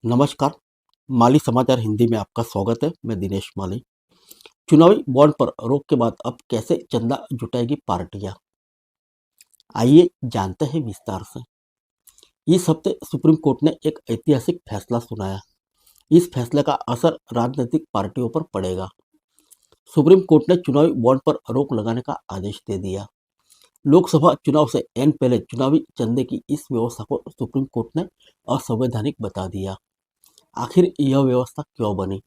नमस्कार। माली समाचार हिंदी में आपका स्वागत है। मैं दिनेश माली। चुनावी बॉन्ड पर रोक के बाद अब कैसे चंदा जुटाएगी पार्टियां, आइए जानते हैं विस्तार से। इस हफ्ते सुप्रीम कोर्ट ने एक ऐतिहासिक फैसला सुनाया। इस फैसले का असर राजनीतिक पार्टियों पर पड़ेगा। सुप्रीम कोर्ट ने चुनावी बॉन्ड पर रोक लगाने का आदेश दे दिया। लोकसभा चुनाव से एन पहले चुनावी चंदे की इस व्यवस्था को सुप्रीम कोर्ट ने असंवैधानिक बता दिया। आखिर यह व्यवस्था क्यों बनी?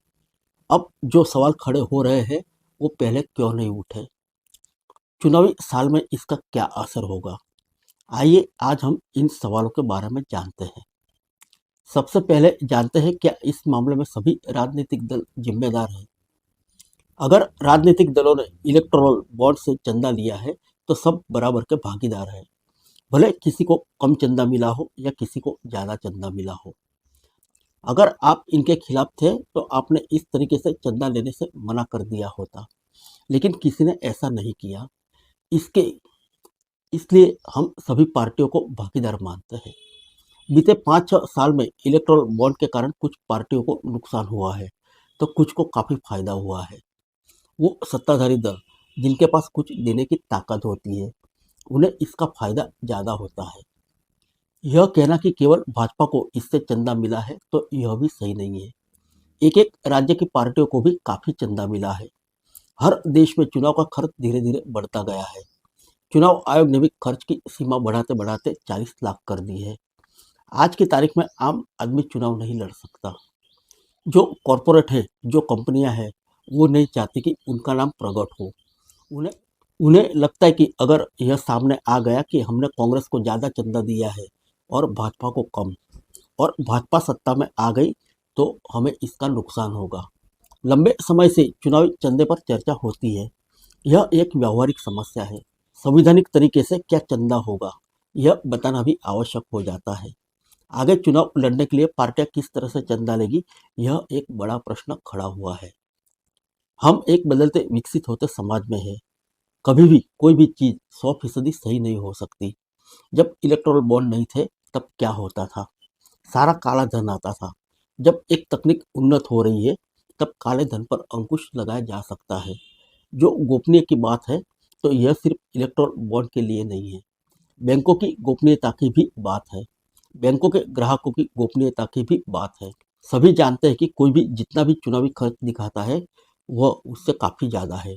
अब जो सवाल खड़े हो रहे हैं वो पहले क्यों नहीं उठे? चुनावी साल में इसका क्या असर होगा? आइए आज हम इन सवालों के बारे में जानते हैं। सबसे पहले जानते हैं क्या इस मामले में सभी राजनीतिक दल जिम्मेदार हैं। अगर राजनीतिक दलों ने इलेक्टोरल बॉन्ड से चंदा लिया है तो सब बराबर के भागीदार हैं, भले किसी को कम चंदा मिला हो या किसी को ज़्यादा चंदा मिला हो। अगर आप इनके खिलाफ थे तो आपने इस तरीके से चंदा लेने से मना कर दिया होता, लेकिन किसी ने ऐसा नहीं किया। इसके इसलिए हम सभी पार्टियों को भागीदार मानते हैं। बीते 5-6 साल में इलेक्टोरल बॉन्ड के कारण कुछ पार्टियों को नुकसान हुआ है तो कुछ को काफ़ी फायदा हुआ है। वो सत्ताधारी दल जिनके पास कुछ देने की ताकत होती है, उन्हें इसका फायदा ज़्यादा होता है। यह कहना कि केवल भाजपा को इससे चंदा मिला है तो यह भी सही नहीं है। एक एक राज्य की पार्टियों को भी काफ़ी चंदा मिला है। हर देश में चुनाव का खर्च धीरे धीरे बढ़ता गया है। चुनाव आयोग ने भी खर्च की सीमा बढ़ाते बढ़ाते 40 लाख कर दी है। आज की तारीख में आम आदमी चुनाव नहीं लड़ सकता। जो कॉरपोरेट है, जो कंपनियां हैं, वो नहीं चाहती कि उनका नाम प्रकट हो। उन्हें उन्हें लगता है कि अगर यह सामने आ गया कि हमने कांग्रेस को ज़्यादा चंदा दिया है और भाजपा को कम, और भाजपा सत्ता में आ गई तो हमें इसका नुकसान होगा। लंबे समय से चुनावी चंदे पर चर्चा होती है। यह एक व्यावहारिक समस्या है। संवैधानिक तरीके से क्या चंदा होगा, यह बताना भी आवश्यक हो जाता है। आगे चुनाव लड़ने के लिए पार्टियां किस तरह से चंदा लेगी, यह एक बड़ा प्रश्न खड़ा हुआ है। हम एक बदलते विकसित होते समाज में हैं। कभी भी कोई भी चीज़ 100% सही नहीं हो सकती। जब इलेक्टोरल बॉन्ड नहीं थे तब क्या होता था? सारा काला धन आता था। जब एक तकनीक उन्नत हो रही है तब काले धन पर अंकुश लगाया जा सकता है। जो गोपनीय की बात है तो यह सिर्फ इलेक्टोरल बॉन्ड के लिए नहीं है, बैंकों की गोपनीयता की भी बात है। बैंकों के ग्राहकों की गोपनीयता की भी बात है। सभी जानते हैं कि कोई भी जितना भी चुनावी खर्च दिखाता है वह उससे काफ़ी ज़्यादा है।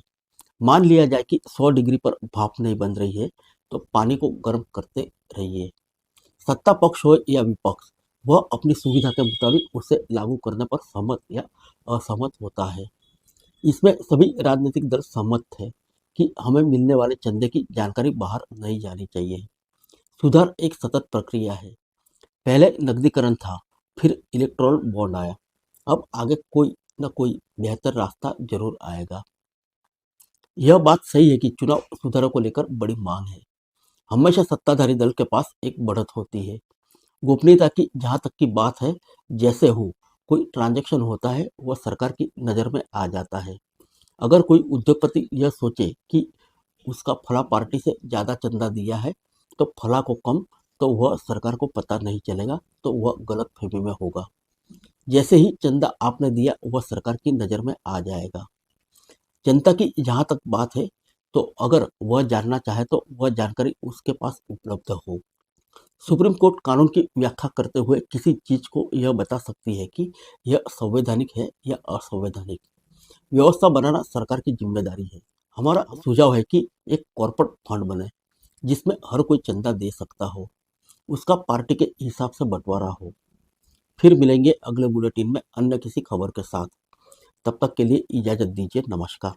मान लिया जाए कि 100 डिग्री पर भाप नहीं बन रही है तो पानी को गर्म करते रहिए। सत्ता पक्ष हो या विपक्ष, वह अपनी सुविधा के मुताबिक उसे लागू करने पर सहमत या असहमत होता है। इसमें सभी राजनीतिक दल सहमत थे कि हमें मिलने वाले चंदे की जानकारी बाहर नहीं जानी चाहिए। सुधार एक सतत प्रक्रिया है। पहले नकदीकरण था, फिर इलेक्ट्रॉल बॉन्ड आया। अब आगे कोई न कोई बेहतर रास्ता जरूर आएगा। यह बात सही है कि चुनाव सुधारों को लेकर बड़ी मांग है। हमेशा सत्ताधारी दल के पास एक बढ़त होती है। गोपनीयता की जहाँ तक की बात है, जैसे हो कोई ट्रांजैक्शन होता है वह सरकार की नज़र में आ जाता है। अगर कोई उद्योगपति यह सोचे कि उसका फला पार्टी से ज़्यादा चंदा दिया है तो फला को कम, तो वह सरकार को पता नहीं चलेगा, तो वह गलत फहमी में होगा। जैसे ही चंदा आपने दिया वह सरकार की नज़र में आ जाएगा। जनता की जहाँ तक बात है तो अगर वह जानना चाहे तो वह जानकारी उसके पास उपलब्ध हो। सुप्रीम कोर्ट कानून की व्याख्या करते हुए किसी चीज को यह बता सकती है कि यह संवैधानिक है या असंवैधानिक। व्यवस्था बनाना सरकार की जिम्मेदारी है। हमारा सुझाव है कि एक कॉर्पोरेट फंड बने जिसमें हर कोई चंदा दे सकता हो, उसका पार्टी के हिसाब से बंटवारा हो। फिर मिलेंगे अगले बुलेटिन में अन्य किसी खबर के साथ। तब तक के लिए इजाजत दीजिए। नमस्कार।